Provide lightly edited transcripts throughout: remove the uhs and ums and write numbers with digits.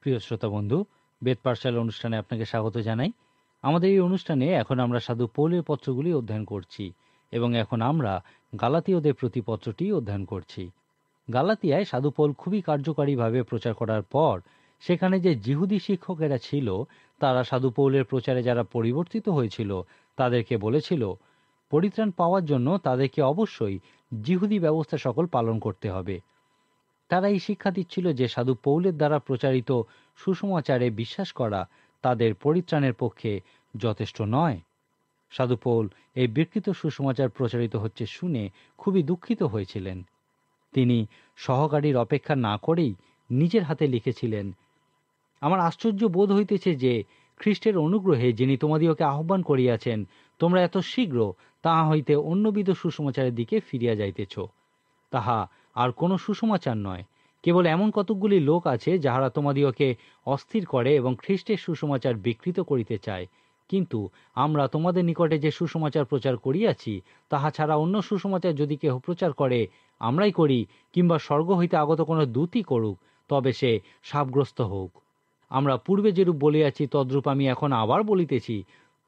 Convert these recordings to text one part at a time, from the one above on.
প্রিয় শ্রোতা বন্ধু, বেদ পাঠশালা অনুষ্ঠানে আপনাকে স্বাগত জানাই। আমাদের এই অনুষ্ঠানে এখন আমরা সাধু পৌলের পত্রগুলি অধ্যয়ন করছি এবং এখন আমরা গালাতীয়দের প্রতি পত্রটি অধ্যয়ন করছি। গালাতিয়ায় সাধু পৌল খুবই কার্যকারীভাবে প্রচার করার পর সেখানে যে জিহুদি শিক্ষকেরা ছিল তারা সাধু পৌলের প্রচারে যারা পরিবর্তিত হয়েছিল তাদেরকে বলেছিল পরিত্রাণ পাওয়ার জন্য তাদেরকে অবশ্যই জিহুদি ব্যবস্থা সকল পালন করতে হবে। তারা এই শিক্ষা দিচ্ছিল যে সাধু পৌলের দ্বারা প্রচারিত সুসমাচারে বিশ্বাস করা তাদের পরিত্রাণের পক্ষে যথেষ্ট নয়। সাধু পৌল এই বিকৃত সুসমাচার প্রচারিত হচ্ছে শুনে খুবই দুঃখিত হয়েছিলেন। তিনি সহকারীর অপেক্ষা না করেই নিজের হাতে লিখেছিলেন, আমার আশ্চর্য বোধ হইতেছে যে খ্রিস্টের অনুগ্রহে যিনি তোমাদিওকে আহ্বান করিয়াছেন তোমরা এত শীঘ্র তাহা হইতে অন্যবিধ সুসমাচারের দিকে ফিরিয়া যাইতেছ। তাহা আর কোনো সুসমাচার নয়, কেবল এমন কতকগুলি লোক আছে যাহারা তোমাদিওকে অস্থির করে এবং খ্রিস্টের সুসমাচার বিকৃত করিতে চায়। কিন্তু আমরা তোমাদের নিকটে যে সুসমাচার প্রচার করিয়াছি তাহা ছাড়া অন্য সুসমাচার যদি কেহ প্রচার করে, আমরাই করি কিংবা স্বর্গ হইতে আগত কোনো দূতই করুক, তবে সে শাপগ্রস্ত হোক। আমরা পূর্বে যেরূপ বলিয়াছি তদ্রূপ আমি এখন আবার বলিতেছি,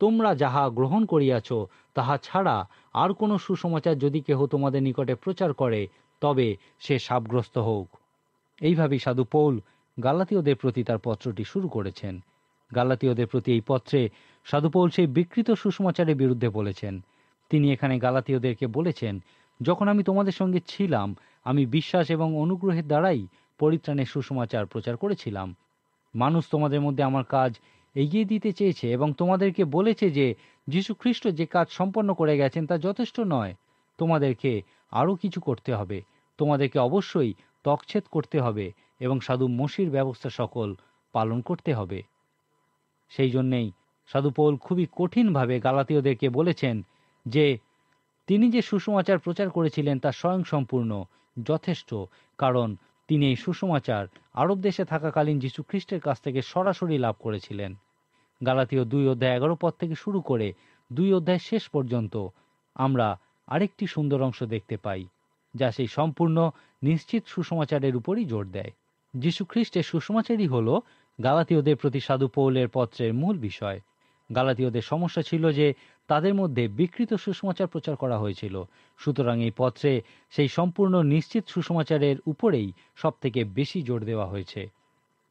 তোমরা যাহা গ্রহণ করিয়াছ তাহা ছাড়া আর কোনো সুসমাচার যদি কেহ তোমাদের নিকটে প্রচার করে, তবে সে শাপগ্রস্ত হোক। এইভাবেই সাধু পৌল গালাতীয়দের প্রতি তার পত্রটি শুরু করেছেন। গালাতীয়দের প্রতি এই পত্রে সাধু পৌল সেই বিকৃত সুসমাচারের বিরুদ্ধে বলেছেন। তিনি এখানে গালাতীয়দেরকে বলেছেন, যখন আমি তোমাদের সঙ্গে ছিলাম আমি বিশ্বাস এবং অনুগ্রহের দ্বারাই পরিত্রাণের সুসমাচার প্রচার করেছিলাম। মানুষ তোমাদের মধ্যে আমার কাজ এগিয়ে দিতে চেয়েছে এবং তোমাদেরকে বলেছে যে যীশু খ্রিস্ট যে কাজ সম্পন্ন করে গেছেন তা যথেষ্ট নয়, তোমাদেরকে আরও কিছু করতে হবে। তোমাদেরকে অবশ্যই তকছেদ করতে হবে এবং সাধু মসির ব্যবস্থা সকল পালন করতে হবে। সেই জন্যেই সাধু পৌল খুবই কঠিনভাবে গালাতীয়দেরকে বলেছেন যে তিনি যে সুসমাচার প্রচার করেছিলেন তা স্বয়ংসম্পূর্ণ যথেষ্ট, কারণ তিনি এই সুসমাচার আরব দেশে থাকাকালীন যীশু খ্রিস্টের কাছ থেকে সরাসরি লাভ করেছিলেন। গালাতীয় 2:11 পদ থেকে শুরু করে 2 শেষ পর্যন্ত আমরা আরেকটি সুন্দর অংশ দেখতে পাই, যা সেই সম্পূর্ণ নিশ্চিত সুসমাচারের উপরই জোর দেয়। যীশু খ্রিস্টের সুসমাচারই হল গালাতীয়দের প্রতি সাধু পৌলের পত্রের মূল বিষয়। গালাতীয়দের সমস্যা ছিল যে তাদের মধ্যে বিকৃত সুসমাচার প্রচার করা হয়েছিল। সুতরাং এই পত্রে সেই সম্পূর্ণ নিশ্চিত সুসমাচারের উপরেই সবথেকে বেশি জোর দেওয়া হয়েছে।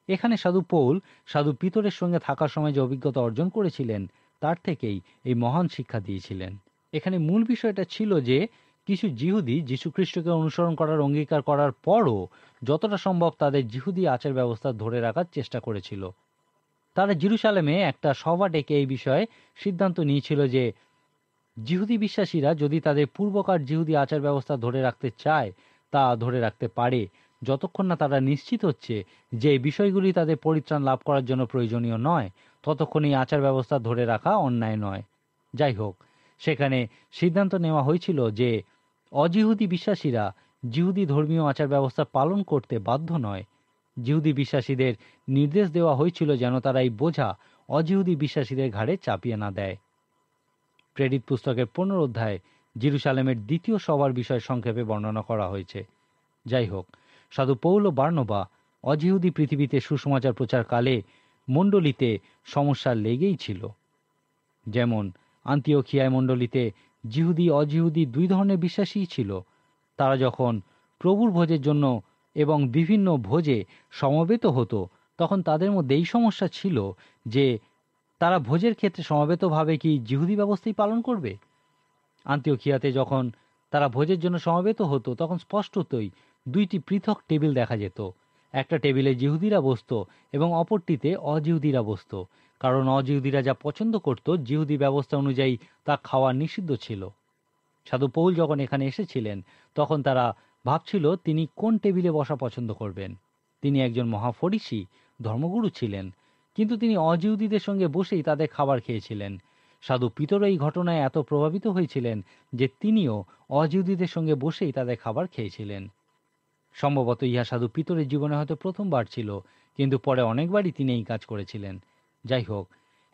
এখানে সাধু পৌল সাধু পিতরের সঙ্গে থাকার সময় যে অভিজ্ঞতা অর্জন করেছিলেন তার থেকেই এই মহান শিক্ষা দিয়েছিলেন। এখানে মূল বিষয়টা ছিল যে কিছু জিহুদি যীশু খ্রিস্টকে অনুসরণ করার অঙ্গীকার করার পরও যতটা সম্ভব তাদের জিহুদি আচার ব্যবস্থা ধরে রাখার চেষ্টা করেছিল। তারা জেরুসালেমে একটা সভা ডেকে এই বিষয়ে সিদ্ধান্ত নিয়েছিল যে জিহুদি বিশ্বাসীরা যদি তাদের পূর্বকার জিহুদি আচার ব্যবস্থা ধরে রাখতে চায় তা ধরে রাখতে পারে, যতক্ষণ না তারা নিশ্চিত হচ্ছে যে এই বিষয়গুলি তাদের পরিত্রাণ লাভ করার জন্য প্রয়োজনীয় নয়, ততক্ষণ এই আচার ব্যবস্থা ধরে রাখা অন্যায় নয়। যাই হোক, সেখানে সিদ্ধান্ত নেওয়া হয়েছিল যে অজিহুদি বিশ্বাসীরা জিহুদি ধর্মীয় আচার ব্যবস্থা পালন করতে বাধ্য নয়। জিহুদি বিশ্বাসীদের নির্দেশ দেওয়া হয়েছিল যেন তারা এই বোঝা অজিহুদি বিশ্বাসীদের ঘাড়ে চাপিয়ে না দেয়। প্রেরিত পুস্তকের 15 অধ্যায়ে জেরুসালেমের দ্বিতীয় সভার বিষয় সংক্ষেপে বর্ণনা করা হয়েছে। যাই হোক, সাধু পৌল ও বার্নবা অজিহুদি পৃথিবীতে সুসমাচার প্রচারকালে মণ্ডলীতে সমস্যা লেগেই ছিল। যেমন আন্তিওখিয়ায় মণ্ডলীতে জিহুদি অজিহুদি দুই ধরনের বিশ্বাসীই ছিল। তারা যখন প্রভুর ভোজের জন্য এবং বিভিন্ন ভোজে সমবেত হতো তখন তাদের মধ্যে এই সমস্যা ছিল যে তারা ভোজের ক্ষেত্রে সমবেতভাবে কি জিহুদি ব্যবস্থাই পালন করবে। আন্তিওখিয়াতে যখন তারা ভোজের জন্য সমবেত হতো তখন স্পষ্টতই দুইটি পৃথক টেবিল দেখা যেত। একটা টেবিলে জিহুদিরা বসত এবং অপরটিতে অজিহুদিরা বসত, কারণ অজিহুদিরা যা পছন্দ করত জিহুদি ব্যবস্থা অনুযায়ী তা খাওয়া নিষিদ্ধ ছিল। সাধু পৌল যখন এখানে এসেছিলেন তখন তারা ভাবছিল তিনি কোন টেবিলে বসা পছন্দ করবেন। তিনি একজন মহাফরিসি ধর্মগুরু ছিলেন, কিন্তু তিনি অজিহুদিদের সঙ্গে বসেই তাদের খাবার খেয়েছিলেন। সাধু পিতর এই ঘটনায় এত প্রভাবিত হয়েছিলেন যে তিনিও অজিহুদিদের সঙ্গে বসেই তাদের খাবার খেয়েছিলেন। সম্ভবত ইহা সাধু পিতরের জীবনে হয়তো প্রথমবার ছিল, কিন্তু পরে অনেকবারই তিনি এই কাজ করেছিলেন। যাই হোক,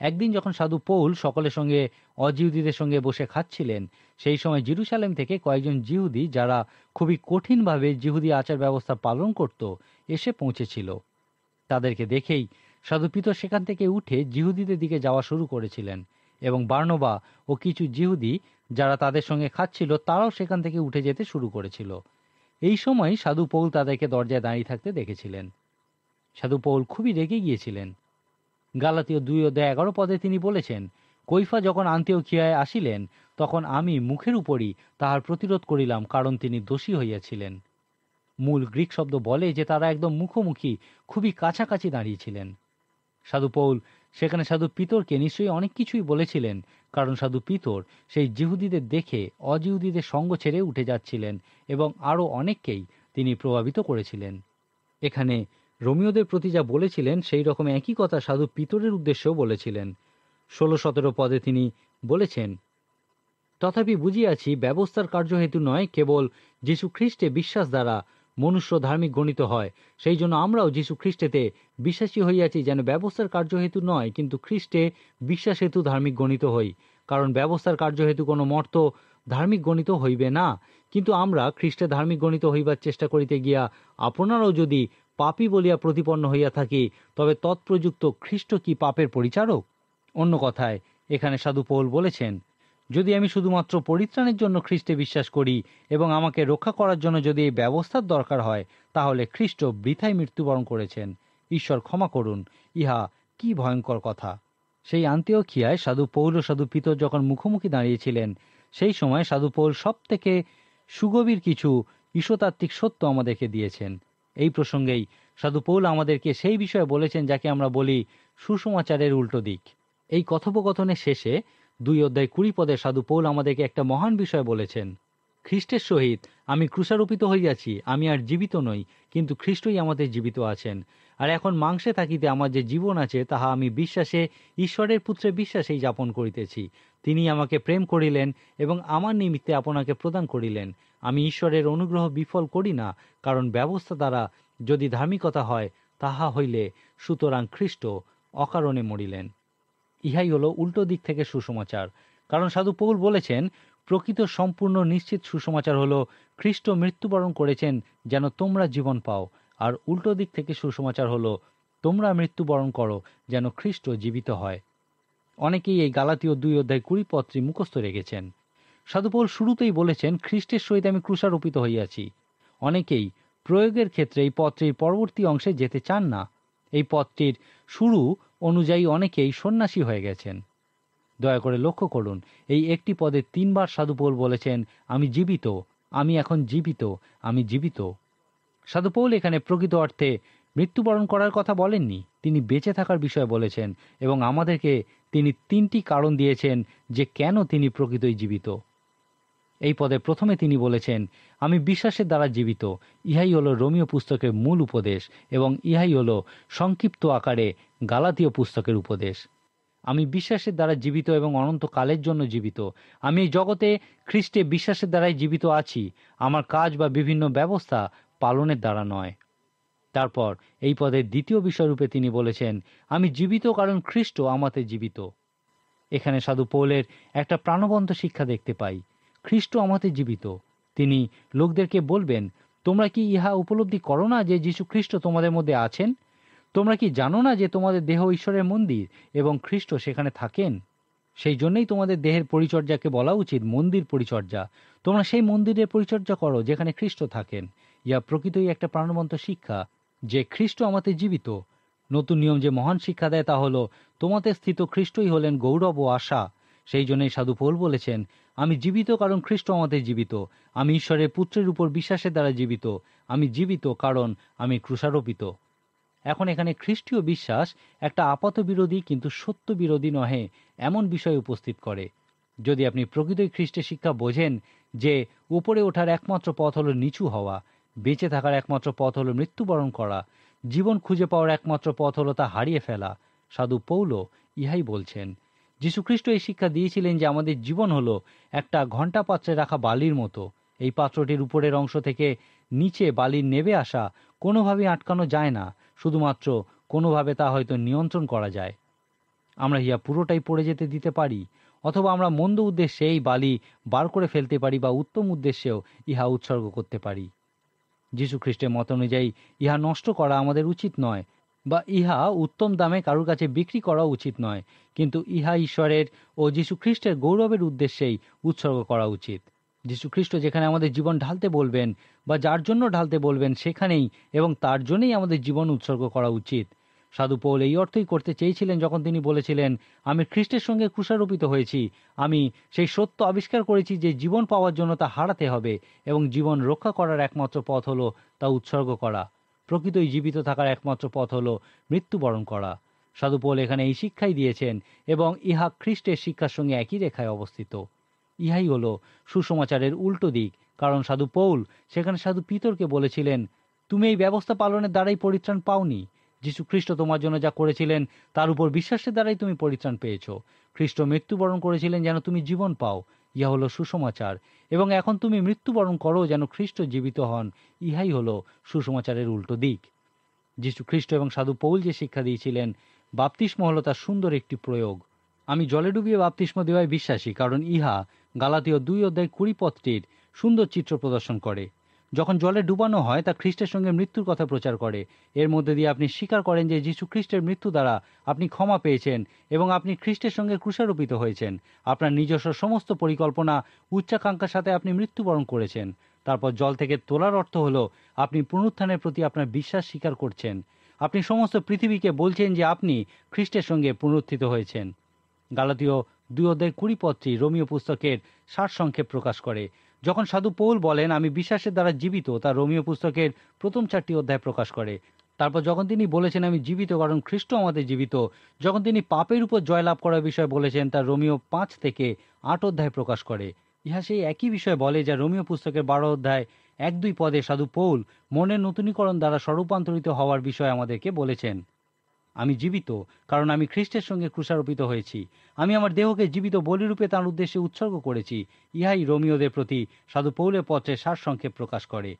একদিন যখন সাধু পৌল সকলের সঙ্গে অজিহুদিদের সঙ্গে বসে খাচ্ছিলেন, সেই সময় জেরুসালেম থেকে কয়েকজন জিহুদি যারা খুবই কঠিনভাবে জিহুদি আচার ব্যবস্থা পালন করত এসে পৌঁছেছিল। তাদেরকে দেখেই সাধু পিতর সেখান থেকে উঠে জিহুদীদের দিকে যাওয়া শুরু করেছিলেন, এবং বার্নবা ও কিছু জিহুদি যারা তাদের সঙ্গে খাচ্ছিল তারাও সেখান থেকে উঠে যেতে শুরু করেছিল। এই সময় সাধু পৌল তাদেরকে দরজায় দাঁড়িয়ে থাকতে দেখেছিলেন। সাধু পৌল খুবই রেগে গিয়েছিলেন। গালাতীয় 2:11 তিনি বলেছেন, কৈফা যখন আন্তিওখিয়ায় আসিলেন তখন আমি মুখের উপরই তাহার প্রতিরোধ করিলাম, কারণ তিনি দোষী হইয়াছিলেন। মূল গ্রিক শব্দ বলে যে তারা একদম মুখোমুখি, খুবই কাছাকাছি দাঁড়িয়েছিলেন। সাধু পৌল সেখানে সাধু পিতরকে নিশ্চয়ই অনেক কিছুই বলেছিলেন, কারণ সাধু পিতর সেই জিহুদীদের দেখে অজিহুদীদের সঙ্গ ছেড়ে উঠে যাচ্ছিলেন এবং আরও অনেককেই তিনি প্রভাবিত করেছিলেন। এখানে রোমীয়দের প্রতি যা বলেছিলেন সেই রকম একই কথা সাধু পিতরের উদ্দেশ্যেও বলেছিলেন। 16-17 পদে তিনি বলেছেন, তথাপি বুঝিয়াছি ব্যবস্থার কার্যহেতু নয়, কেবল যীশু খ্রিস্টে বিশ্বাস দ্বারা মনুষ্য ধার্মিক গণিত হয়। সেই জন্য আমরাও যীশু খ্রিস্টেতে বিশ্বাসী হইয়াছি, যেন ব্যবস্থার কার্যহেতু নয়, কিন্তু খ্রিস্টে বিশ্বাস হেতু ধার্মিক গণিত হই। কারণ ব্যবস্থার কার্যহেতু কোনো মর্ত ধার্মিক গণিত হইবে না, কিন্তু আমরা খ্রিস্টে ধার্মিক গণিত হইবার চেষ্টা করিতে গিয়া আপনারাও যদি পাপী বলিয়া প্রতিপন্ন হইয়া থাকি, তবে তৎপ্রযুক্ত খ্রিস্ট কি পাপের পরিচারক? অন্য কথায় এখানে সাধু পৌল বলেছেন, যদি আমি শুধুমাত্র পরিত্রাণের জন্য খ্রিস্টে বিশ্বাস করি এবং আমাকে রক্ষা করার জন্য যদি এই ব্যবস্থার দরকার হয়, তাহলে খ্রিস্ট বৃথায় মৃত্যুবরণ করেছেন। ঈশ্বর ক্ষমা করুন, ইহা কি ভয়ঙ্কর কথা। সেই আন্তিওখিয়ায় সাধু পৌল ও সাধু পিতর যখন মুখোমুখি দাঁড়িয়েছিলেন, সেই সময় সাধু পৌল সব থেকে সুগভীর কিছু ঈশ্বরতাত্ত্বিক সত্য আমাদেরকে দিয়েছেন। এই প্রসঙ্গেই সাধু পৌল আমাদেরকে সেই বিষয়ে বলেছেন যাকে আমরা বলি সুসমাচারের উল্টো দিক। এই কথোপকথনের শেষে 2:20 পদে সাধু পৌল আমাদেরকে একটা মহান বিষয় বলেছেন, খ্রিস্টের সহিত আমি ক্রুশারোপিত হইয়াছি, আমি আর জীবিত নই, কিন্তু খ্রিস্টই আমাদের জীবিত আছেন। আর এখন মাংসে থাকিতে আমার যে জীবন আছে, তাহা আমি বিশ্বাসে ঈশ্বরের পুত্রে বিশ্বাসেই যাপন করিতেছি। তিনি আমাকে প্রেম করিলেন এবং আমার নিমিত্তে আপনাকে প্রদান করিলেন। আমি ঈশ্বরের অনুগ্রহ বিফল করি না, কারণ ব্যবস্থা দ্বারা যদি ধার্মিকতা হয়, তাহা হইলে সুতরাং খ্রিস্ট অকারণে মরিলেন। ইহাই হলো উল্টো দিক থেকে সুসমাচার। কারণ সাধু পৌল বলেছেন, প্রকৃত সম্পূর্ণ নিশ্চিত সুসমাচার হলো খ্রিস্ট মৃত্যুবরণ করেছেন যেন তোমরা জীবন পাও, আর উল্টো দিক থেকে সুসমাচার হলো তোমরা মৃত্যুবরণ করো যেন খ্রিস্ট জীবিত হয়। অনেকেই এই গালাতীয় 2:20 পদটি মুখস্থ রেখেছেন। সাধু পৌল শুরুতেই বলেছেন, খ্রিস্টের সহিত আমি ক্রুশারোপিত হইয়াছি। অনেকেই প্রয়োগের ক্ষেত্রে এই পদটির পরবর্তী অংশে যেতে চান না। এই পদটির শুরু অনুযায়ী অনেকেই সন্ন্যাসী হয়ে গেছেন। দয়া করে লক্ষ্য করুন, এই একটি পদে 3 বার সাধু পৌল বলেছেন, আমি জীবিত, আমি এখন জীবিত, আমি জীবিত। সাধু পৌল এখানে প্রকৃত অর্থে মৃত্যুবরণ করার কথা বলেননি, তিনি বেঁচে থাকার বিষয়ে বলেছেন, এবং আমাদেরকে তিনি 3টি কারণ দিয়েছেন যে কেন তিনি প্রকৃতই জীবিত। এই পদে প্রথমে তিনি বলেছেন, আমি বিশ্বাসের দ্বারা জীবিত। ইহাই হলো রোমীয় পুস্তকের মূল উপদেশ, এবং ইহাই হলো সংক্ষিপ্ত আকারে গালাতীয় পুস্তকের উপদেশ। আমি বিশ্বাসের দ্বারা জীবিত এবং অনন্তকালের জন্য জীবিত। আমি এই জগতে খ্রিস্টে বিশ্বাসের দ্বারাই জীবিত আছি, আমার কাজ বা বিভিন্ন ব্যবস্থা পালনের দ্বারা নয়। তারপর এই পদের দ্বিতীয় বিষয়রূপে তিনি বলেছেন, আমি জীবিত কারণ খ্রিস্ট আমাতে জীবিত। এখানে সাধু পৌলের একটা প্রাণবন্ত শিক্ষা দেখতে পাই। খ্রিস্ট আমাতে জীবিত। তিনি লোকদেরকে বলবেন, তোমরা কি ইহা উপলব্ধি করো না যে যীশু খ্রিস্ট তোমাদের মধ্যে আছেন? তোমরা কি জানো না যে তোমাদের দেহ ঈশ্বরের মন্দির এবং খ্রিস্ট সেখানে থাকেন? সেই জন্যই তোমাদের দেহের পরিচর্যাকে বলা উচিত মন্দির পরিচর্যা। তোমরা সেই মন্দিরের পরিচর্যা করো যেখানে খ্রিস্ট থাকেন। ইহা প্রকৃতই একটা প্রাণবন্ত শিক্ষা যে খ্রিস্ট আমাদের জীবিত। নতুন নিয়ম যে মহান শিক্ষা দেয় তা হলো, তোমাদের স্থিত খ্রিস্টই হলেন গৌরব ও আশা। সেই জন্যই সাধু পৌল বলেছেন, আমি জীবিত কারণ খ্রিস্ট আমাদের জীবিত। আমি ঈশ্বরের পুত্রের উপর বিশ্বাসের দ্বারা জীবিত। আমি জীবিত কারণ আমি ক্রুশারোপিত। এখন এখানে খ্রিস্টীয় বিশ্বাস একটা আপাত বিরোধী কিন্তু সত্য বিরোধী নহে এমন বিষয় উপস্থিত করে। যদি আপনি প্রকৃতই খ্রিস্টের শিক্ষা বোঝেন যে উপরে ওঠার একমাত্র পথ হলো নিচু হওয়া, বেঁচে থাকার একমাত্র পথ হলো মৃত্যুবরণ করা, জীবন খুঁজে পাওয়ার একমাত্র পথ হলো তা হারিয়ে ফেলা, সাধু পৌল ইহাই বলছেন। যীশুখ্রিস্ট এই শিক্ষা দিয়েছিলেন যে আমাদের জীবন হলো একটা ঘণ্টা পাত্রে রাখা বালির মতো। এই পাত্রটির উপরের অংশ থেকে নিচে বালির নেবে আসা কোনোভাবেই আটকানো যায় না, শুধুমাত্র কোনোভাবে তা হয়তো নিয়ন্ত্রণ করা যায়। আমরা ইহা পুরোটাই পড়ে যেতে দিতে পারি, অথবা আমরা মন্দ উদ্দেশ্যে এই বালি বার করে ফেলতে পারি, বা উত্তম উদ্দেশ্যেও ইহা উৎসর্গ করতে পারি। যীশু খ্রিস্টের মত অনুযায়ী ইহা নষ্ট করা আমাদের উচিত নয়। বা ইহা উত্তম দামে কারুর কাছে বিক্রি করা উচিত নয়, কিন্তু ইহা ঈশ্বরের ও যীশু খ্রিস্টের গৌরবের উদ্দেশ্যেই উৎসর্গ করা উচিত। যীশু খ্রিস্ট যেখানে আমাদের জীবন ঢালতে বলবেন বা যার জন্য ঢালতে বলবেন সেখানেই এবং তার জন্যই আমাদের জীবন উৎসর্গ করা উচিত। সাধু পৌল এই অর্থই করতে চেয়েছিলেন যখন তিনি বলেছিলেন, আমি খ্রিস্টের সঙ্গে ক্রুশারোপিত হয়েছি, আমি সেই সত্য আবিষ্কার করেছি যে জীবন পাওয়ার জন্য তা হারাতে হবে এবং জীবন রক্ষা করার একমাত্র পথ হলো তা উৎসর্গ করা। প্রকৃতই জীবিত থাকার একমাত্র পথ হলো মৃত্যুবরণ করা। সাধু পৌল এখানে এই শিক্ষাই দিয়েছেন এবং ইহা খ্রিস্টের শিক্ষার সঙ্গে একই রেখায় অবস্থিত। ইহাই হলো সুসমাচারের উল্টো দিক, কারণ সাধু পৌল সেখানে সাধু পিতরকে বলেছিলেন, তুমি এই ব্যবস্থা পালনের দ্বারাই পরিত্রাণ পাওনি। যীশু খ্রিস্ট তোমার জন্য যা করেছিলেন তার উপর বিশ্বাসের দ্বারাই তুমি পরিত্রাণ পেয়েছ। খ্রিস্ট মৃত্যুবরণ করেছিলেন যেন তুমি জীবন পাও, ইহা হলো সুসমাচার। এবং এখন তুমি মৃত্যুবরণ করো যেন খ্রিস্ট জীবিত হন, ইহাই হলো সুসমাচারের উল্টো দিক। যীশু খ্রিস্ট এবং সাধু পৌল যে শিক্ষা দিয়েছিলেন, বাপ্তিস্ম হলো তার সুন্দর একটি প্রয়োগ। আমি জলে ডুবিয়ে বাপ্তিস্ম দেওয়ায় বিশ্বাসী, কারণ ইহা গালাতীয় 2:20 সুন্দর চিত্র প্রদর্শন করে। যখন জলে ডুবানো হয় তা খ্রিস্টের সঙ্গে মৃত্যুর কথা প্রচার করে। এর মধ্যে দিয়ে আপনি স্বীকার করেন যে যীশু খ্রিস্টের মৃত্যু দ্বারা আপনি ক্ষমা পেয়েছেন এবং আপনি খ্রিস্টের সঙ্গে ক্রুশারোপিত হয়েছেন। আপনার নিজস্ব সমস্ত পরিকল্পনা উচ্চাকাঙ্ক্ষার সাথে আপনি মৃত্যুবরণ করেছেন। তারপর জল থেকে তোলার অর্থ হলো আপনি পুনরুত্থানের প্রতি আপনার বিশ্বাস স্বীকার করছেন। আপনি সমস্ত পৃথিবীকে বলছেন যে আপনি খ্রিস্টের সঙ্গে পুনরুত্থিত হয়েছেন। গালাতীয় 2:20 রোমীয় পুস্তকের সারসংক্ষেপ প্রকাশ করে। যখন সাধু পৌল বলেন আমি বিশ্বাসের দ্বারা জীবিত, তা রোমীয় পুস্তকের প্রথম 4টি অধ্যায় প্রকাশ করে। তারপর যখন তিনি বলেছেন আমি জীবিত কারণ খ্রিস্ট আমাদের জীবিত, যখন তিনি পাপের উপর জয়লাভ করার বিষয়ে বলেছেন, তা রোমীয় 5-8 অধ্যায় প্রকাশ করে। ইহা সেই একই বিষয় বলে যা রোমীয় পুস্তকের 12 অধ্যায় 1-2 পদে সাধু পৌল মনের নতুনীকরণ দ্বারা স্বরূপান্তরিত হওয়ার বিষয়ে আমাদেরকে বলেছেন। আমি জীবিত কারণ আমি খ্রিস্টের সঙ্গে ক্রুশারোপিত হয়েছি। আমি আমার দেহকে জীবিত বলিরূপে তাঁর উদ্দেশ্যে উৎসর্গ করেছি। ইহাই রোমীয়দের প্রতি সাধু পৌলের পত্রের সারসংক্ষেপ প্রকাশ করে।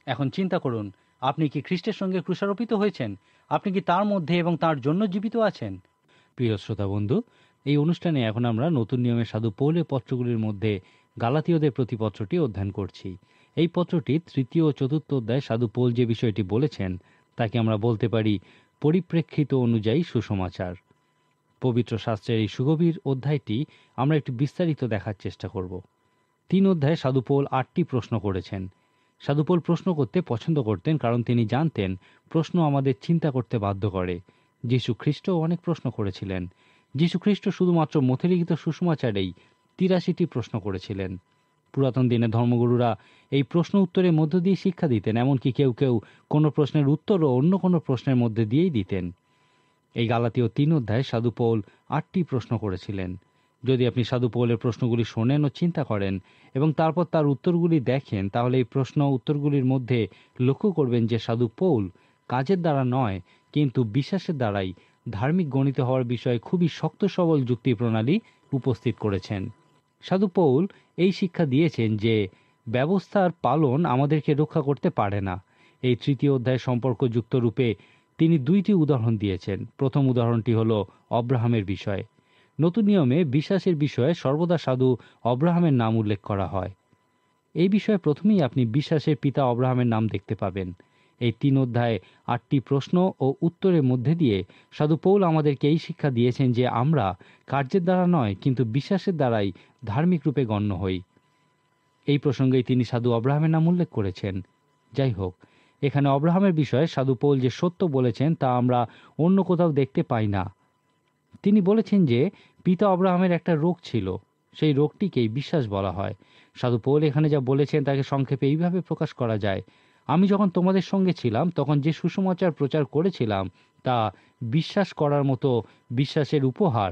এখন চিন্তা করুন, আপনি কি খ্রিস্টের সঙ্গে ক্রুশারোপিত হয়েছেন? আপনি কি তার মধ্যে এবং তার জন্য জীবিত আছেন? প্রিয় শ্রোতা বন্ধু, এই অনুষ্ঠানে এখন আমরা নতুন নিয়মের সাধু পৌলের পত্রগুলির মধ্যে গালাতীয়দের প্রতি পত্রটি অধ্যয়ন করছি। এই পত্রটি 3য় ও 4র্থ অধ্যায় সাধু পৌল যে বিষয়টি বলেছেন তাকে আমরা বলতে পারি পরিপ্রেক্ষিত অনুযায়ী সুসমাচার। পবিত্র শাস্ত্রের এই সুগভীর অধ্যায়টি আমরা একটু বিস্তারিত দেখার চেষ্টা করব। 3 অধ্যায়ে সাধু পৌল 8টি প্রশ্ন করেছেন। সাধু পৌল প্রশ্ন করতে পছন্দ করতেন কারণ তিনি জানতেন প্রশ্ন আমাদের চিন্তা করতে বাধ্য করে। যীশু খ্রিস্টও অনেক প্রশ্ন করেছিলেন। যীশু খ্রিস্ট শুধুমাত্র মথিলিখিত সুসমাচারেই 83টি প্রশ্ন করেছিলেন। পুরাতন দিনে ধর্মগুরুরা এই প্রশ্ন উত্তরের মধ্য দিয়ে শিক্ষা দিতেন, এমনকি কেউ কেউ কোনো প্রশ্নের উত্তরও অন্য কোনো প্রশ্নের মধ্যে দিয়েই দিতেন। এই গালাতীয় 3 অধ্যায়ে সাধু পৌল 8টি প্রশ্ন করেছিলেন। যদি আপনি সাধু পৌলের প্রশ্নগুলি শোনেন ও চিন্তা করেন এবং তারপর তার উত্তরগুলি দেখেন, তাহলে এই প্রশ্ন উত্তরগুলির মধ্যে লক্ষ্য করবেন যে সাধু পৌল কাজের দ্বারা নয় কিন্তু বিশ্বাসের দ্বারাই ধার্মিক গণিত হওয়ার বিষয়ে খুবই শক্ত সবল যুক্তি প্রণালী উপস্থিত করেছেন। সাধু পৌল এই শিক্ষা দিয়েছেন যে ব্যবস্থার পালন আমাদেরকে রক্ষা করতে পারে না। এই 3য় অধ্যায় সম্পর্কযুক্ত রূপে তিনি 2টি উদাহরণ দিয়েছেন। প্রথম উদাহরণটি হল অব্রাহামের বিষয়। নতুন নিয়মে বিশ্বাসের বিষয়ে সর্বদা সাধু অব্রাহামের নাম উল্লেখ করা হয়। এই বিষয়ে প্রথমেই আপনি বিশ্বাসের পিতা অব্রাহামের নাম দেখতে পাবেন। এই 3 অধ্যায়ে 8টি প্রশ্ন ও উত্তরের মধ্যে দিয়ে সাধু পৌল আমাদেরকে এই শিক্ষা দিয়েছেন যে আমরা কার্যের দ্বারা নয় কিন্তু বিশ্বাসের দ্বারাই ধার্মিক রূপে গণ্য হই। এই প্রসঙ্গেই তিনি সাধু অব্রাহামের নাম উল্লেখ করেছেন। যাই হোক, এখানে অব্রাহামের বিষয়ে সাধু পৌল যে সত্য বলেছেন তা আমরা অন্য কোথাও দেখতে পাই না। তিনি বলেছেন যে পিতা অব্রাহামের একটা রোগ ছিল, সেই রোগটিকেই বিশ্বাস বলা হয়। সাধু পৌল এখানে যা বলেছেন তাকে সংক্ষেপে এইভাবে প্রকাশ করা যায়, আমি যখন তোমাদের সঙ্গে ছিলাম তখন যে সুসমাচার প্রচার করেছিলাম তা বিশ্বাস করার মতো বিশ্বাসের উপহার।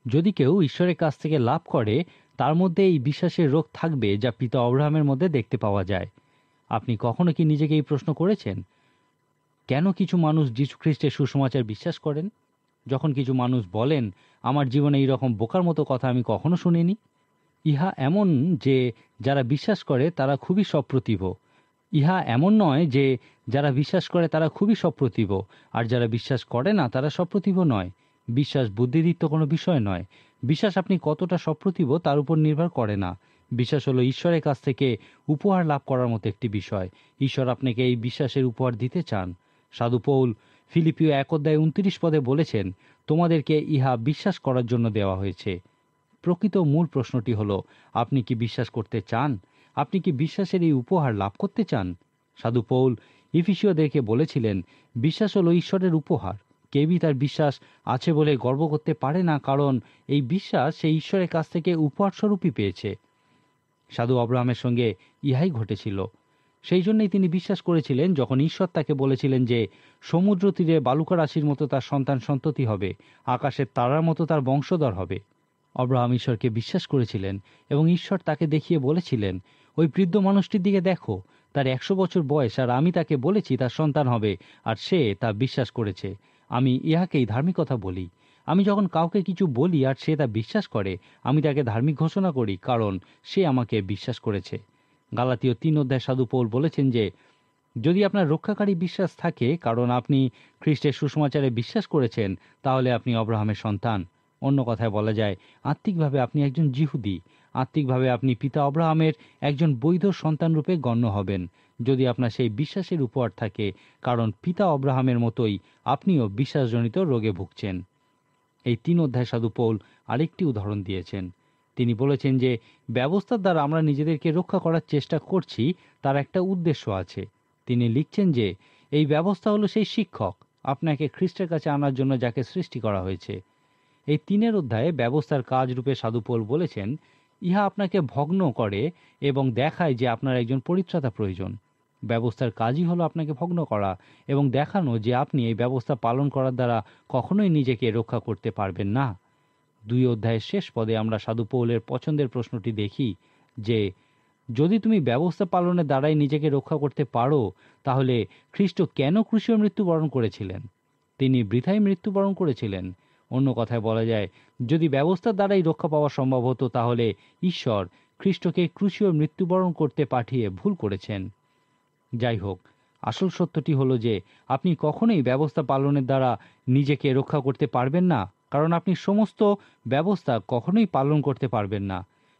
যদি কেউ ঈশ্বরের কাছ থেকে লাভ করে তার মধ্যে এই বিশ্বাসের রোগ থাকবে যা পিতা অব্রাহামের মধ্যে দেখতে পাওয়া যায়। আপনি কখনো কি নিজেকে এই প্রশ্ন করেছেন, কেন কিছু মানুষ যীশু খ্রিস্টের সুসমাচার বিশ্বাস করেন? যখন কিছু মানুষ বলেন আমার জীবনে এই রকম বোকার মতো কথা আমি কখনো শুনিনি। ইহা এমন যে যারা বিশ্বাস করে তারা খুবই সপ্রতিভ। ইহা এমন নয় যে যারা বিশ্বাস করে তারা খুবই সপ্রতিভ আর যারা বিশ্বাস করে না তারা সপ্রতিভ নয়। বিশ্বাস বুদ্ধিদীপ্ত কোনো বিষয় নয়। বিশ্বাস আপনি কতটা সপ্রতিভ তার উপর নির্ভর করে না। বিশ্বাস হলো ঈশ্বরের কাছ থেকে উপহার লাভ করার মতো একটি বিষয়। ঈশ্বর আপনাকে এই বিশ্বাসের উপহার দিতে চান। সাধু পৌল ফিলিপিও 1:29 বলেছেন, তোমাদেরকে ইহা বিশ্বাস করার জন্য দেওয়া হয়েছে। প্রকৃত মূল প্রশ্নটি হল, আপনি কি বিশ্বাস করতে চান? আপনি কি বিশ্বাসের এই উপহার লাভ করতে চান? সাধু পৌল ইফিসীয়দেরকে বলেছিলেন, বিশ্বাস হল ঈশ্বরের উপহার। কেউই তার বিশ্বাস আছে বলে গর্ব করতে পারে না, কারণ এই বিশ্বাস সে ঈশ্বরের কাছ থেকে উপহারস্বরূপই পেয়েছে। সাধু আব্রাহামের সঙ্গে ইহাই ঘটেছিল। সেই জন্যই তিনি বিশ্বাস করেছিলেন যখন ঈশ্বর তাকে বলেছিলেন যে সমুদ্র তীরে বালুকা রাশির মতো তার সন্তান সন্ততি হবে, আকাশের তারার মতো তার বংশধর হবে। আব্রাহাম ঈশ্বরকে বিশ্বাস করেছিলেন এবং ঈশ্বর তাকে দেখিয়ে বলেছিলেন, ওই বৃদ্ধ মানুষটির দিকে দেখো, তার 100 বছর বয়স, আর আমি তাকে বলেছি তার সন্তান হবে, আর সে তা বিশ্বাস করেছে। আমি ইহাকেই ধার্মিকতা বলি। আমি যখন কাউকে কিছু বলি আর সে তা বিশ্বাস করে, আমি তাকে ধার্মিক ঘোষণা করি, কারণ সে আমাকে বিশ্বাস করেছে। গালাতীয় 3 সাধু পৌল বলেছেন যে যদি আপনার রক্ষাকারী বিশ্বাস থাকে, কারণ আপনি খ্রিস্টের সুসমাচারে বিশ্বাস করেছেন, তাহলে আপনি আব্রাহামের সন্তান। অন্য কথায় বলা যায়, আত্মিকভাবে আপনি একজন যিহুদি। আত্মিকভাবে আপনি পিতা আব্রাহামের একজন বৈধ সন্তানরূপে গণ্য হবেন, যদি আপনার সেই বিশ্বাসের উপহার থাকে, কারণ পিতা আব্রাহামের মতোই আপনিও বিশ্বাসজনিত রোগে ভুগছেন। এই 3 সাধু পৌল আরেকটি উদাহরণ দিয়েছেন। তিনি বলেছেন যে ব্যবস্থার দ্বারা আমরা নিজেদেরকে রক্ষা করার চেষ্টা করছি, তার একটা উদ্দেশ্য আছে। তিনি লিখছেন যে এই ব্যবস্থা হলো সেই শিক্ষক, আপনাকে খ্রিস্টের কাছে আনার জন্য যাকে সৃষ্টি করা হয়েছে। এই 3 ব্যবস্থার কাজ রূপে সাধু পৌল বলেছেন, ইহা আপনাকে ভগ্ন করে এবং দেখায় যে আপনার একজন পরিত্রাতা প্রয়োজন। ব্যবস্থার কাজই হলো আপনাকে ভগ্ন করা এবং দেখানো যে আপনি এই ব্যবস্থা পালন করার দ্বারা কখনোই নিজেকে রক্ষা করতে পারবেন না। 2 শেষ পদে আমরা সাধু পৌলের পছন্দের প্রশ্নটি দেখি যে যদি তুমি ব্যবস্থা পালনের দ্বারাই নিজেকে রক্ষা করতে পারো, তাহলে খ্রিস্ট কেন ক্রুশীয় মৃত্যুবরণ করেছিলেন? তিনি বৃথাই মৃত্যুবরণ করেছিলেন। অন্য কথায় বলা যায়, যদি ব্যবস্থার দ্বারাই রক্ষা পাওয়া সম্ভব হতো, তাহলে ঈশ্বর খ্রিস্টকে ক্রুশীয় মৃত্যুবরণ করতে পাঠিয়ে ভুল করেছেন। যাই হোক, আসল সত্যটি হলো যে আপনি কখনোই ব্যবস্থা পালনের দ্বারা নিজেকে রক্ষা করতে পারবেন না, কারণ আপনি সমস্ত ব্যবস্থা কখনোই পালন করতে পারবেন না।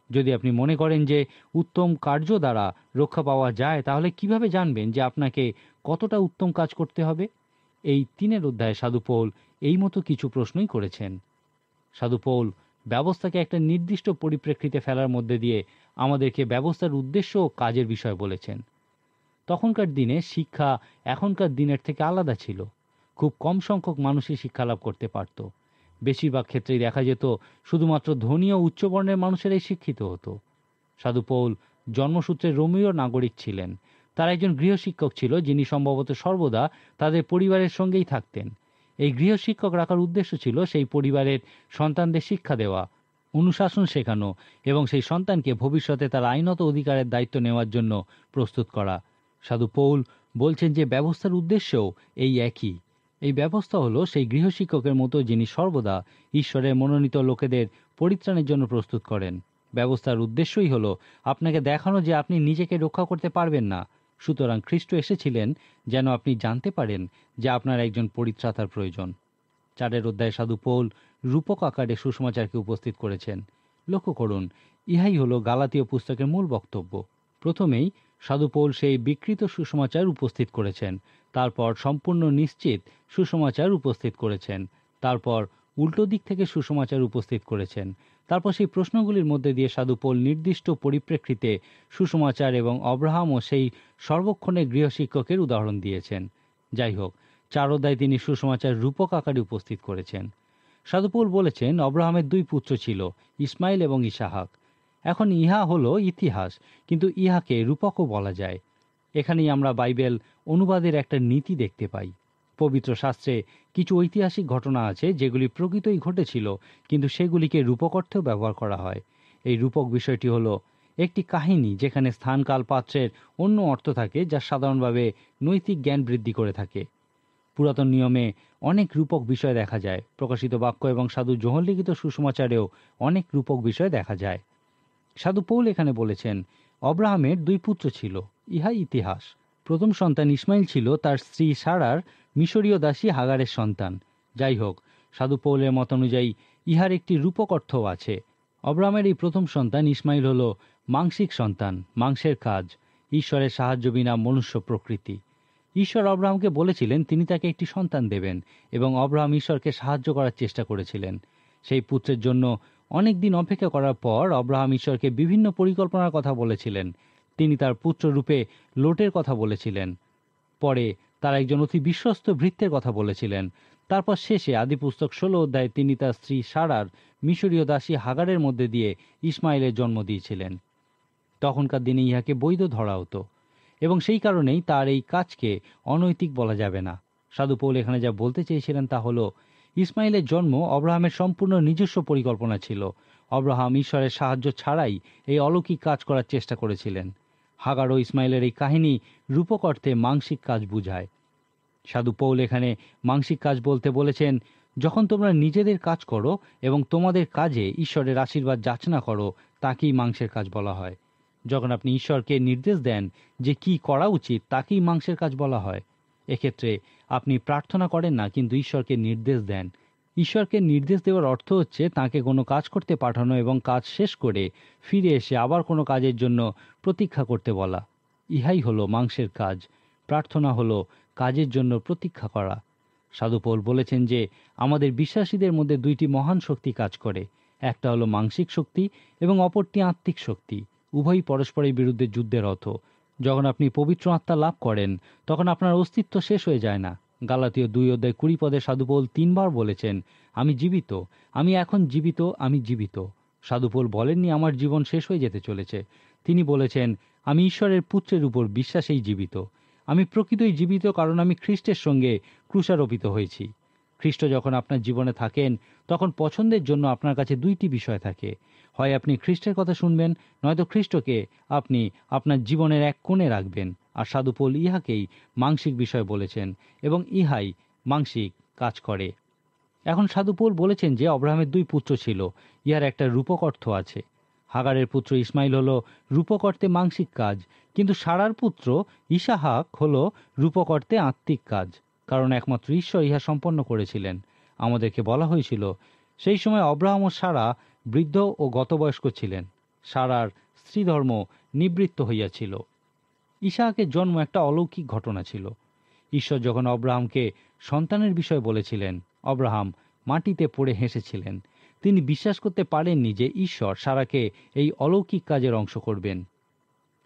যদি আপনি মনে করেন যে উত্তম কার্য দ্বারা রক্ষা পাওয়া যায়, তাহলে কিভাবে জানবেন যে আপনাকে কতটা উত্তম কাজ করতে হবে? এই 3 সাধু পৌল এই মতো কিছু প্রশ্নই করেছেন। সাধু পৌল ব্যবস্থাকে একটা নির্দিষ্ট পরিপ্রেক্ষিতে ফেলার মধ্যে দিয়ে আমাদেরকে ব্যবস্থার উদ্দেশ্য ও কাজের বিষয় বলেছেন। তখনকার দিনে শিক্ষা এখনকার দিনের থেকে আলাদা ছিল। খুব কম সংখ্যক মানুষই শিক্ষা লাভ করতে পারত। বেশিরভাগ ক্ষেত্রেই দেখা যেত শুধুমাত্র ধনী ও উচ্চবর্ণের মানুষেরাই শিক্ষিত হতো। সাধু পৌল জন্মসূত্রে রোমীয় নাগরিক ছিলেন। তার একজন গৃহশিক্ষক ছিল, যিনি সম্ভবত সর্বদা তাদের পরিবারের সঙ্গেই থাকতেন। এই গৃহশিক্ষক রাখার উদ্দেশ্য ছিল সেই পরিবারের সন্তানদের শিক্ষা দেওয়া, অনুশাসন শেখানো এবং সেই সন্তানকে ভবিষ্যতে তার আইনত অধিকারের দায়িত্ব নেওয়ার জন্য প্রস্তুত করা। সাধু পৌল বলছেন যে ব্যবস্থার উদ্দেশ্যও এই একই। এই ব্যবস্থা হলো সেই গৃহশিক্ষকের মতো, যিনি সর্বদা ঈশ্বরের মনোনীত লোকেদের পরিত্রাণের জন্য প্রস্তুত করেন। ব্যবস্থার উদ্দেশ্যই হলো আপনাকে দেখানো যে আপনি নিজেকে রক্ষা করতে পারবেন না, সুতরাং খ্রিস্ট এসেছিলেন যেন আপনি জানতে পারেন যে আপনার একজন পরিত্রাতার প্রয়োজন। 4 সাধু পৌল রূপক আকারে সুসমাচারকে উপস্থিত করেছেন। লক্ষ্য করুন, ইহাই হলো গালাতীয় পুস্তকের মূল বক্তব্য। প্রথমেই সাধু পৌল সেই বিকৃত সুসমাচার উপস্থিত করেছেন, তারপর সম্পূর্ণ নিশ্চিত সুসমাচার উপস্থিত করেছেন, তারপর উল্টো দিক থেকে সুসমাচার উপস্থিত করেছেন, তারপর সেই প্রশ্নগুলির মধ্যে দিয়ে সাধু পৌল নির্দিষ্ট পরিপ্রেক্ষিতে সুসমাচার এবং অব্রাহাম ও সেই সর্বক্ষণের গৃহশিক্ষকের উদাহরণ দিয়েছেন। যাই হোক, 4 তিনি সুসমাচার রূপক আকারে উপস্থিত করেছেন। সাধু পৌল বলেছেন অব্রাহামের 2 পুত্র ছিল, ইসমাইল এবং ইসাহাক। এখন ইহা হলো ইতিহাস, কিন্তু ইহাকে রূপকও বলা যায়। এখানেই আমরা বাইবেল অনুবাদের একটা নীতি দেখতে পাই। পবিত্র শাস্ত্রে কিছু ঐতিহাসিক ঘটনা আছে যেগুলি প্রকৃতই ঘটেছিল, কিন্তু সেগুলিকে রূপক অর্থেও ব্যবহার করা হয়। এই রূপক বিষয়টি হলো একটি কাহিনী যেখানে স্থান কাল পাত্রের অন্য অর্থ থাকে, যা সাধারণভাবে নৈতিক জ্ঞান বৃদ্ধি করে থাকে। পুরাতন নিয়মে অনেক রূপক বিষয় দেখা যায়। প্রকাশিত বাক্য এবং সাধু যোহন লিখিত সুসমাচারেও অনেক রূপক বিষয় দেখা যায়। সাধু পৌল এখানে বলেছেন অব্রাহামের 2 পুত্র ছিল, ইহাই ইতিহাস। প্রথম সন্তান ইসমাইল ছিল তার স্ত্রী সারার মিশরীয় দাসী হাগারের সন্তান। যাই হোক, সাধু পৌলের মত অনুযায়ী ইহার একটি রূপক অর্থও আছে। অব্রাহামের এই প্রথম সন্তান ইসমাইল হল মাংসিক সন্তান, মাংসের কাজ, ঈশ্বরের সাহায্য বিনা মনুষ্য প্রকৃতি। ঈশ্বর অব্রাহামকে বলেছিলেন তিনি তাকে একটি সন্তান দেবেন, এবং অব্রাহাম ঈশ্বরকে সাহায্য করার চেষ্টা করেছিলেন। সেই পুত্রের জন্য অনেক দিন অপেক্ষা করার পর অব্রাহাম ঈশ্বরকে বিভিন্ন পরিকল্পনার কথা বলেছিলেন। তিনি তার পুত্র রূপে লোটের কথা বলেছিলেন, পরে তার একজন অতি বিশ্বস্ত ভৃত্যের কথা বলেছিলেন। তারপর শেষে আদিপুস্তক 16 অধ্যায়ে তিনি তার স্ত্রী সারার মিশরীয় দাসী হাগারের মধ্যে দিয়ে ইসমাইলের জন্ম দিয়েছিলেন। তখনকার দিনে ইহাকে বৈধ ধরা হতো, এবং সেই কারণেই তার এই কাজকে অনৈতিক বলা যাবে না। সাধু পৌল এখানে যা বলতে চেয়েছিলেন তা হল, ইসমাইলের জন্ম অব্রাহামের সম্পূর্ণ নিজস্ব পরিকল্পনা ছিল। অব্রাহাম ঈশ্বরের সাহায্য ছাড়াই এই অলৌকিক কাজ করার চেষ্টা করেছিলেন। হাগার ও ইসমাইলের এই কাহিনী রূপক অর্থে মাংসিক কাজ বুঝায়। সাধু পৌল এখানে মাংসিক কাজ বলতে বলেছেন, যখন তোমরা নিজেদের কাজ করো এবং তোমাদের কাজে ঈশ্বরের আশীর্বাদ যাচনা করো, তাকেই মাংসের কাজ বলা হয়। যখন আপনি ঈশ্বরকে নির্দেশ দেন যে কি করা উচিত, তাকেই মাংসের কাজ বলা হয়। এক্ষেত্রে আপনি প্রার্থনা করেন না, কিন্তু ঈশ্বরকে নির্দেশ দেন। ঈশ্বরকে নির্দেশ দেওয়ার অর্থ হচ্ছে তাকে কোনো কাজ করতে পাঠানো এবং কাজ শেষ করে ফিরে এসে আবার কোনো কাজের জন্য প্রতীক্ষা করতে বলা। ইহাই হলো মাংসের কাজ। প্রার্থনা হলো কাজের জন্য প্রতীক্ষা করা। সাধু পৌল বলেছেন যে আমাদের বিশ্বাসীদের মধ্যে দুইটি মহান শক্তি কাজ করে। একটা হলো মাংসিক শক্তি এবং অপরটি আত্মিক শক্তি। উভয়ই পরস্পরের বিরুদ্ধে যুদ্ধের রথ। যখন আপনি পবিত্র আত্মা লাভ করেন, তখন আপনার অস্তিত্ব শেষ হয়ে যায় না। গালাতীয় 2 অধ্যায় 20 পদে সাধু পৌল 3 বার বলেছেন, আমি জীবিত, আমি এখন জীবিত, আমি জীবিত। সাধু পৌল বলেননি আমার জীবন শেষ হয়ে যেতে চলেছে। তিনি বলেছেন, আমি ঈশ্বরের পুত্রের উপর বিশ্বাসেই জীবিত। আমি প্রকৃতই জীবিত, কারণ আমি খ্রিস্টের সঙ্গে ক্রুশারোপিত হয়েছি। খ্রিস্ট যখন আপনার জীবনে থাকেন, তখন পছন্দের জন্য আপনার কাছে দুইটি বিষয় থাকে। হয় আপনি খ্রিস্টের কথা শুনবেন, নয়তো খ্রিস্টকে আপনি আপনার জীবনের এক কোণে রাখবেন। আর সাধু পৌল ইহাকেই মাংসিক বিষয় বলেছেন, এবং ইহাই মাংসিক কাজ করে। এখন সাধু পৌল বলেছেন যে অব্রাহামের 2 পুত্র ছিল। ইহার একটা রূপক অর্থ আছে। হাগারের পুত্র ইসমাইল হল রূপক অর্থে মাংসিক কাজ, কিন্তু সারার পুত্র ইসাহাক হল রূপক অর্থে আত্মিক কাজ, কারণ একমাত্র ঈশ্বর ইহা সম্পন্ন করেছিলেন। আমাদেরকে বলা হয়েছিল সেই সময় অব্রাহাম ও সারা বৃদ্ধ ও গতবয়স্ক ছিলেন। সারার স্ত্রীধর্ম নিবৃত্ত হইয়াছিল। ইসাহাকের জন্ম একটা অলৌকিক ঘটনা ছিল। ঈশ্বর যখন অব্রাহামকে সন্তানের বিষয় বলেছিলেন, অব্রাহাম মাটিতে পড়ে হেসেছিলেন। তিনি বিশ্বাস করতে পারেননি যে ঈশ্বর সারাকে এই অলৌকিক কাজের অংশ করবেন।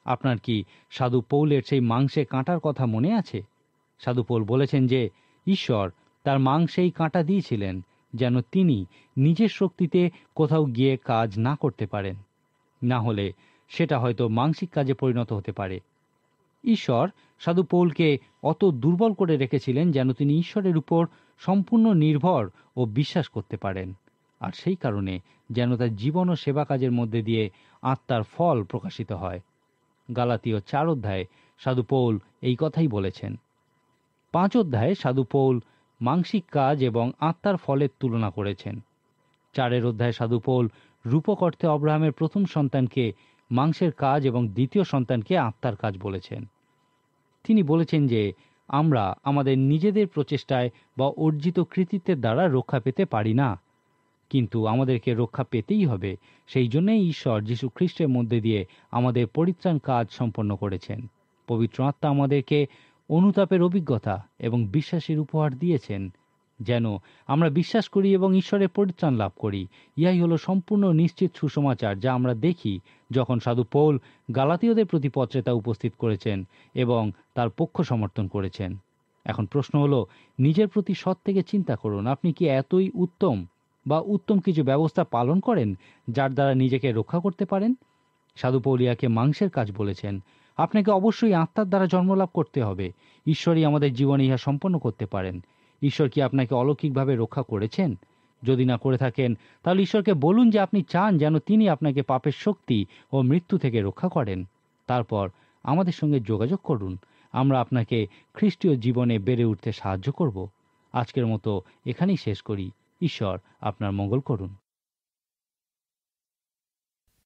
আপনার কি সাধু পৌলের সেই মাংসে কাঁটার কথা মনে আছে? সাধু পৌল বলেছেন যে ঈশ্বর তার মাংসেই কাঁটা দিয়েছিলেন, যেন তিনি নিজের শক্তিতে কোথাও গিয়ে কাজ না করতে পারেন। না হলে সেটা হয়তো মাংসিক কাজে পরিণত হতে পারে। ঈশ্বর সাধু পৌলকে অত দুর্বল করে রেখেছিলেন যেন তিনি ঈশ্বরের উপর সম্পূর্ণ নির্ভর ও বিশ্বাস করতে পারেন, আর সেই কারণে যেন তার জীবন ও সেবা কাজের মধ্যে দিয়ে আত্মার ফল প্রকাশিত হয়। গালাতীয় 4 অধ্যায়ে সাধু পৌল এই কথাই বলেছেন। 5 অধ্যায়ে সাধু পৌল মাংসিক কাজ এবং আত্মার ফলের তুলনা করেছেন। 4 অধ্যায়ে সাধু পৌল রূপক অর্থে অব্রাহামের প্রথম সন্তানকে মাংসের কাজ এবং দ্বিতীয় সন্তানকে আত্মার কাজ বলেছেন। তিনি বলেছেন যে আমরা আমাদের নিজেদের প্রচেষ্টায় বা অর্জিত কৃতিত্বের দ্বারা রক্ষা পেতে পারি না, কিন্তু আমাদেরকে রক্ষা পেতেই হবে। সেই জন্যই ঈশ্বর যীশু খ্রিস্টের মধ্যে দিয়ে আমাদের পরিত্রাণ কাজ সম্পন্ন করেছেন। পবিত্র আত্মা আমাদেরকে অনুতাপের অভিজ্ঞতা এবং বিশ্বাসের উপহার দিয়েছেন, যেন আমরা বিশ্বাস করি এবং ঈশ্বরের পরিত্রাণ লাভ করি। ইহাই হলো সম্পূর্ণ নিশ্চিত সুসমাচার, যা আমরা দেখি যখন সাধু পৌল গালাতীয়দের প্রতি পত্রে তা উপস্থিত করেছেন এবং তার পক্ষ সমর্থন করেছেন। এখন প্রশ্ন হলো, নিজের প্রতি সৎ থেকে চিন্তা করুন। আপনি কি এতই উত্তম বা উত্তম কিছু ব্যবস্থা পালন করেন যার দ্বারা নিজেকে রক্ষা করতে পারেন? সাধু পৌল ইহাকে মাংসের কাজ বলেছেন। আপনাকে অবশ্যই আত্মার দ্বারা জন্মলাভ করতে হবে। ঈশ্বরই আমাদের জীবনে ইহা সম্পন্ন করতে পারেন। ঈশ্বর কি আপনাকে অলৌকিকভাবে রক্ষা করেছেন? যদি না করে থাকেন, তাহলে ঈশ্বরকে বলুন যে আপনি চান যেন তিনি আপনাকে পাপের শক্তি ও মৃত্যু থেকে রক্ষা করেন। তারপর আমাদের সঙ্গে যোগাযোগ করুন। আমরা আপনাকে খ্রিস্টীয় জীবনে বেড়ে উঠতে সাহায্য করব। আজকের মতো এখানেই শেষ করি। ঈশ্বর আপনার মঙ্গল করুন।